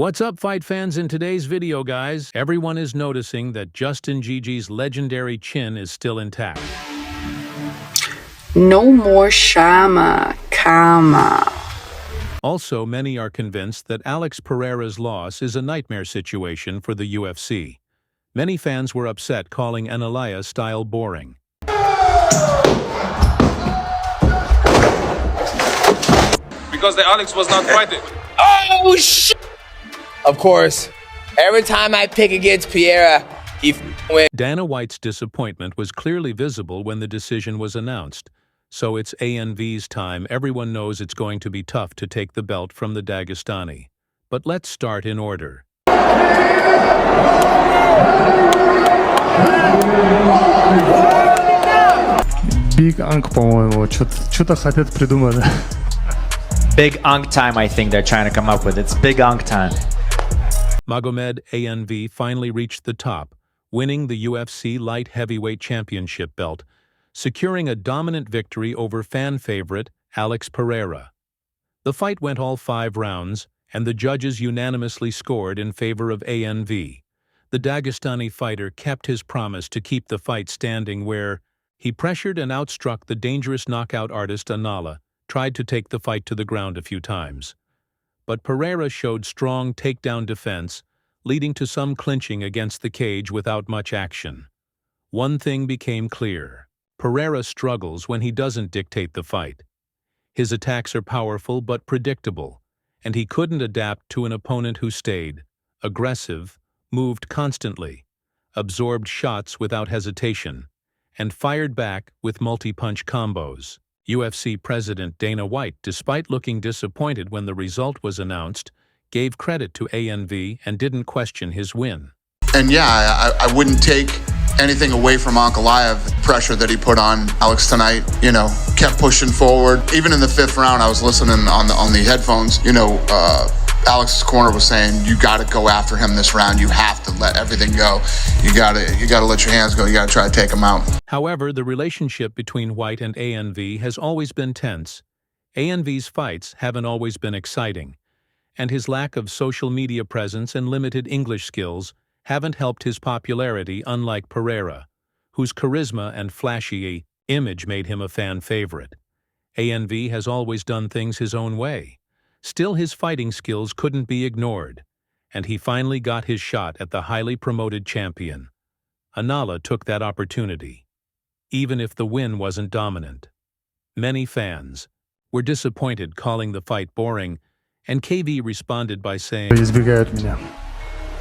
What's up, fight fans? In today's video, guys, everyone is noticing that Justin Gigi's legendary chin is still intact. No more Shama, Kama. Also, many are convinced that Alex Pereira's loss is a nightmare situation for the UFC. Many fans were upset, calling Antalya style boring. Because the Alex was not fighting. Oh, shit! Of course, every time I pick against Pereira, he wins. Dana White's disappointment was clearly visible when the decision was announced. So it's ANV's time. Everyone knows it's going to be tough to take the belt from the Dagestani. But let's start in order. Big Unk, по-моему, что-то хотят придумать. Big Unk time, I think they're trying to come up with. It's Big Unk time. Magomed ANV finally reached the top, winning the UFC light heavyweight championship belt, securing a dominant victory over fan favorite Alex Pereira. The fight went all 5 rounds, and the judges unanimously scored in favor of ANV. The Dagestani fighter kept his promise to keep the fight standing, where he pressured and outstruck the dangerous knockout artist Antalya, tried to take the fight to the ground a few times. But Pereira showed strong takedown defense, leading to some clinching against the cage without much action. One thing became clear: Pereira struggles when he doesn't dictate the fight. His attacks are powerful but predictable, and he couldn't adapt to an opponent who stayed aggressive, moved constantly, absorbed shots without hesitation, and fired back with multi-punch combos. UFC President Dana White, despite looking disappointed when the result was announced, gave credit to ANV and didn't question his win. And yeah, I wouldn't take anything away from Antalya. The pressure that he put on Alex tonight, kept pushing forward. Even in the 5th round, I was listening on the headphones, Alex's corner was saying, you got to go after him this round. You have to let everything go. You got to let your hands go. You got to try to take him out. However, the relationship between White and ANV has always been tense. ANV's fights haven't always been exciting, and his lack of social media presence and limited English skills haven't helped his popularity, unlike Pereira, whose charisma and flashy image made him a fan favorite. ANV has always done things his own way. Still, his fighting skills couldn't be ignored, and he finally got his shot at the highly promoted champion. Antalya took that opportunity, even if the win wasn't dominant. Many fans were disappointed, calling the fight boring, and KV responded by saying, Избегают меня.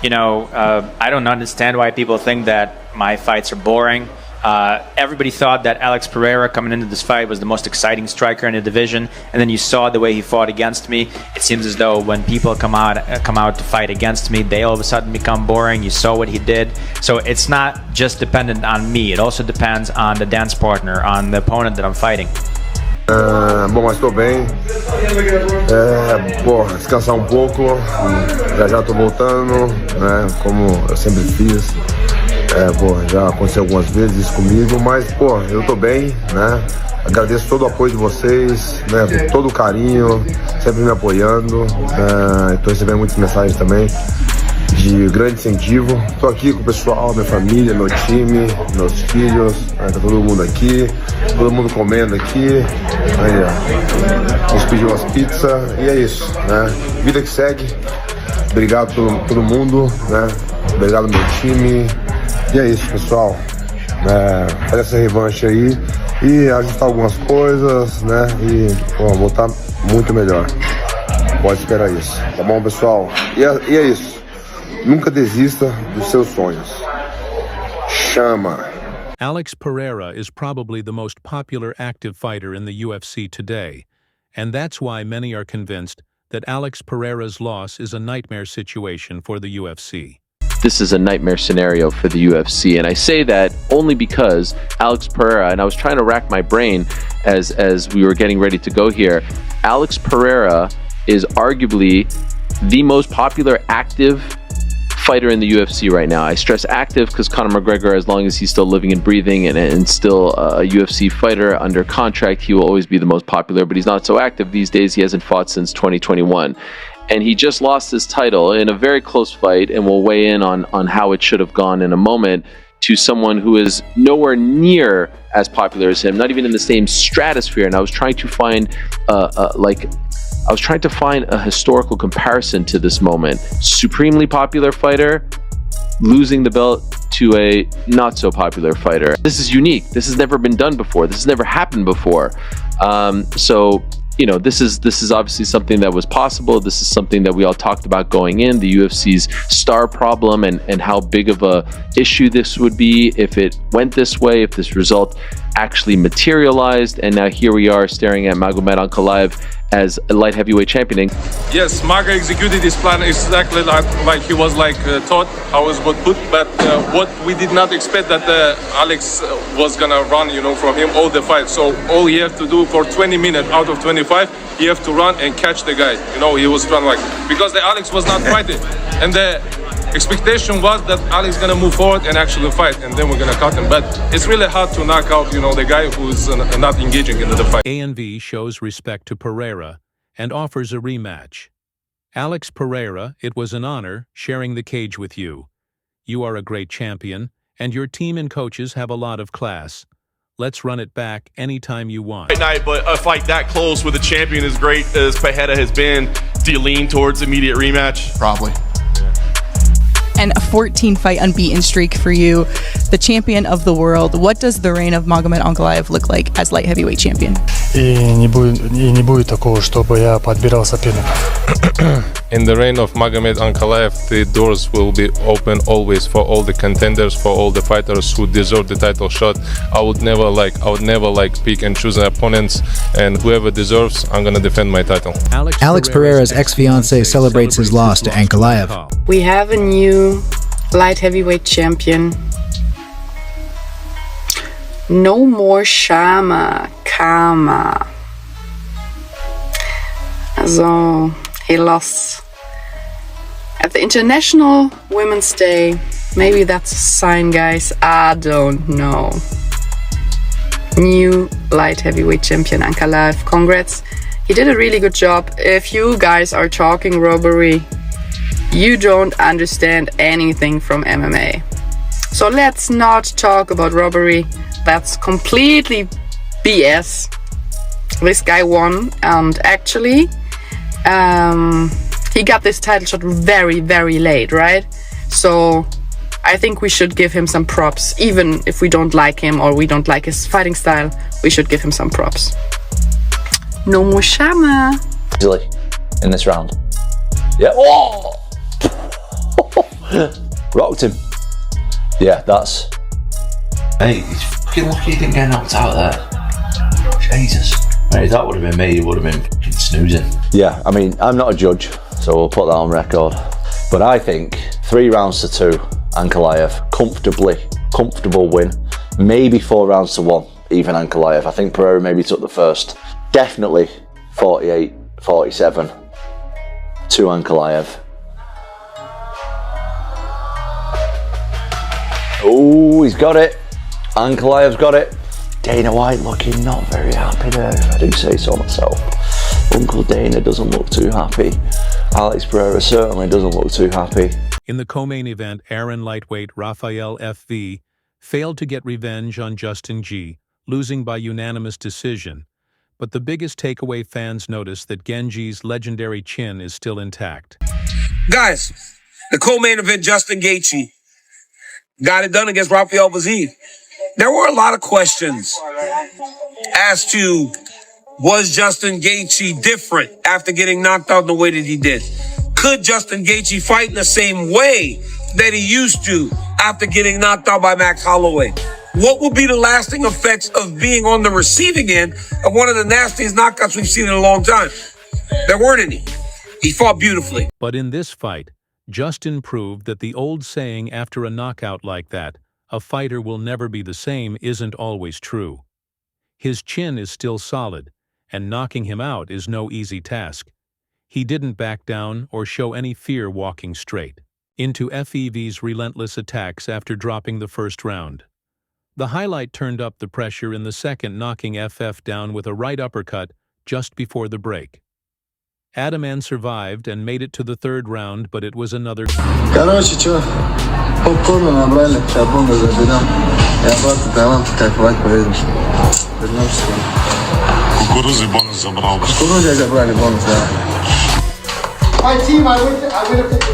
I don't understand why people think that my fights are boring. Everybody thought that Alex Pereira coming into this fight was the most exciting striker in the division, and then you saw the way he fought against me. It seems as though when people come out to fight against me, they all of a sudden become boring. You saw what he did. So it's not just dependent on me. It also depends on the dance partner, on the opponent that I'm fighting. Bom, mas estou bem. Descansar um pouco. Já estou voltando, né? Como eu sempre fiz. Já aconteceu algumas vezes isso comigo, mas, eu tô bem, né? Agradeço todo o apoio de vocês, né? Todo o carinho, sempre me apoiando. Estou recebendo muitas mensagens também de grande incentivo. Estou aqui com o pessoal, minha família, meu time, meus filhos, tá todo mundo aqui, todo mundo comendo aqui. Aí, ó, a gente pediu umas pizzas e é isso, né? Vida que segue. Obrigado a todo mundo, né? Obrigado ao meu time. E é isso, pessoal. Fazer essa revanche aí e ajustar algumas coisas, né? E voltar muito melhor. Pode esperar isso. Tá bom, pessoal? E é isso. Nunca desista dos seus sonhos. Chama. Alex Pereira is probably the most popular active fighter in the UFC today, and that's why many are convinced that Alex Pereira's loss is a nightmare situation for the UFC. This is a nightmare scenario for the UFC, and I say that only because Alex Pereira, and I was trying to rack my brain as we were getting ready to go here, Alex Pereira is arguably the most popular active fighter in the UFC right now. I stress active because Conor McGregor, as long as he's still living and breathing and still a UFC fighter under contract, he will always be the most popular, but he's not so active these days. He hasn't fought since 2021. and he just lost his title in a very close fight, and we'll weigh in on how it should have gone in a moment, to someone who is nowhere near as popular as him, not even in the same stratosphere. And I was trying to find a historical comparison to this moment. Supremely popular fighter losing the belt to a not so popular fighter. This is unique. This has never been done before. This has never happened before. So you know, this is obviously something that was possible. This is something that we all talked about going in, the UFC's star problem, and how big of a issue this would be if it went this way, if this result actually materialized. And now here we are staring at Magomed Ankalaev as a light heavyweight champion. Yes, Maga executed his plan exactly like he was taught how it was put, but what we did not expect that Alex was gonna run, you know, from him all the fight. So all he have to do for 20 minutes out of 25, he have to run and catch the guy. You know, he was trying because the Alex was not fighting, and the expectation was that Alex gonna move forward and actually fight, and then we're gonna cut him. But it's really hard to knock out, you know, the guy who's not engaging in the fight. ANV shows respect to Pereira and offers a rematch. Alex Pereira, it was an honor sharing the cage with you. You are a great champion, and your team and coaches have a lot of class. Let's run it back anytime you want. Great night, but a fight that close with a champion as great as Pereira has been, do you lean towards immediate rematch? Probably. And a 14-fight unbeaten streak for you, the champion of the world. What does the reign of Magomed Ankalaev look like as light heavyweight champion? И не будет такого, чтобы я подбирал соперника. In the reign of Magomed Ankalaev, the doors will be open always for all the contenders, for all the fighters who deserve the title shot. I would never pick and choose opponents, and whoever deserves, I'm gonna defend my title. Alex Pereira's ex-fiancée celebrates his loss to Ankalaev. We have a new light heavyweight champion. No more Shama, Kama. So he lost at the International Women's Day. Maybe that's a sign, guys. I don't know. New light heavyweight champion Ankalaev. Congrats. He did a really good job. If you guys are talking robbery, you don't understand anything from MMA. So let's not talk about robbery. That's completely BS. This guy won, and actually he got this title shot very, very late, right? So I think we should give him some props. Even if we don't like him or we don't like his fighting style, we should give him some props. No more Shama. Easily in this round. Yeah. Oh! Rocked him. Yeah, that's. Hey, he's fucking lucky he didn't get knocked out there. Jesus. Mate, if that would have been me, he would have been fucking snoozing. Yeah, I mean, I'm not a judge, so we'll put that on record. But I think 3 rounds to 2, Ankalaev, comfortable win. Maybe 4 rounds to 1, even Ankalaev. I think Pereira maybe took the first. Definitely 48-47 to Ankalaev. Oh, he's got it. Ankalaev's got it. Dana White looking not very happy there, if I do say so myself. Uncle Dana doesn't look too happy. Alex Pereira certainly doesn't look too happy. In the co-main event, Aaron lightweight Rafael FV failed to get revenge on Justin G, losing by unanimous decision. But the biggest takeaway fans noticed that Genji's legendary chin is still intact. Guys, the co-main event, Justin Gaethje got it done against Rafael Bazid. There were a lot of questions as to, was Justin Gaethje different after getting knocked out in the way that he did? Could Justin Gaethje fight in the same way that he used to after getting knocked out by Max Holloway? What will be the lasting effects of being on the receiving end of one of the nastiest knockouts we've seen in a long time? There weren't any. He fought beautifully. But in this fight, Justin proved that the old saying after a knockout like that, a fighter will never be the same, isn't always true. His chin is still solid, and knocking him out is no easy task. He didn't back down or show any fear walking straight into FEV's relentless attacks after dropping the first round. The highlight turned up the pressure in the second, knocking FF down with a right uppercut just before the break. Adaman survived and made it to the third round, but it was another... Короче, чё, попкорна набрали, табунга заберем. Я просто давай кайфовать поедем. Вернемся. Кукурузы бонус забрал. Кукурузы забрали бонус, да. My team, I would have picked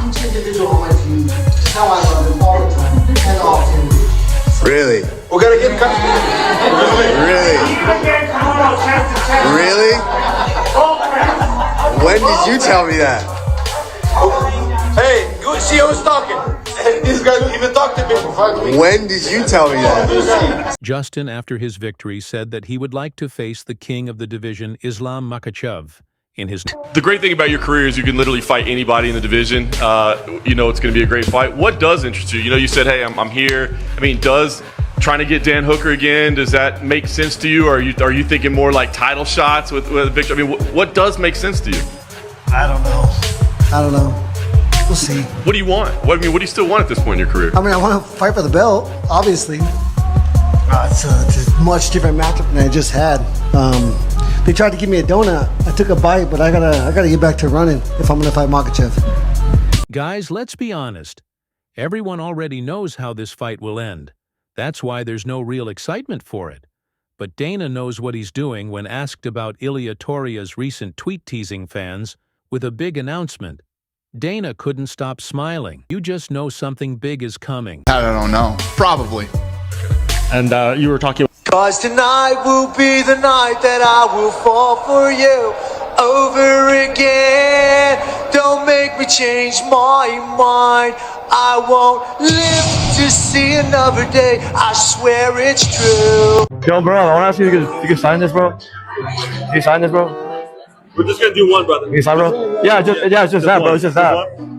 each individual on my team. That's how I love them all the time. And often. Really? We're gonna get Really? Really? When did you tell me that? Hey, go see who's talking. This guy even talked to me. When did you tell me that? Justin, after his victory, said that he would like to face the king of the division, Islam Makhachev, in his... The great thing about your career is you can literally fight anybody in the division. You know it's going to be a great fight. What does interest you? You know, you said, hey, I'm here. I mean, does trying to get Dan Hooker again, does that make sense to you? Or are you thinking more like title shots with Victor? I mean, what does make sense to you? I don't know. We'll see. What do you want? What do you still want at this point in your career? I mean, I want to fight for the belt, obviously. It's a much different matchup than I just had. They tried to give me a donut. I took a bite, but I gotta get back to running if I'm gonna fight Makhachev. Guys, let's be honest. Everyone already knows how this fight will end. That's why there's no real excitement for it. But Dana knows what he's doing when asked about Ilia Toria's recent tweet teasing fans with a big announcement. Dana couldn't stop smiling. You just know something big is coming. I don't know. Probably. And you were talking... Cause tonight will be the night that I will fall for you over again. Don't make me change my mind. I won't live to see another day. I swear it's true. Yo, bro, I want to ask you if you can sign this, bro. Can you sign this, bro? We're just going to do one, brother. Can you sign, bro? Yeah, it's just that, bro. It's just that.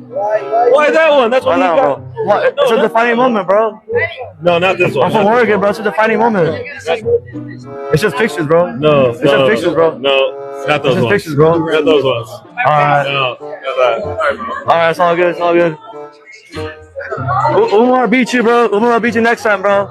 Why that one? That's what he got. What? It's a defining moment, bro. No, not this one. I'm from Oregon, bro. It's a defining moment. It's just pictures, bro. No, it's just pictures, bro. No, not those it's just ones. pictures, bro. Not those ones. Alright. No, not that. Alright, it's all good. It's all good. Umar beat you, bro. Umar beat you next time, bro.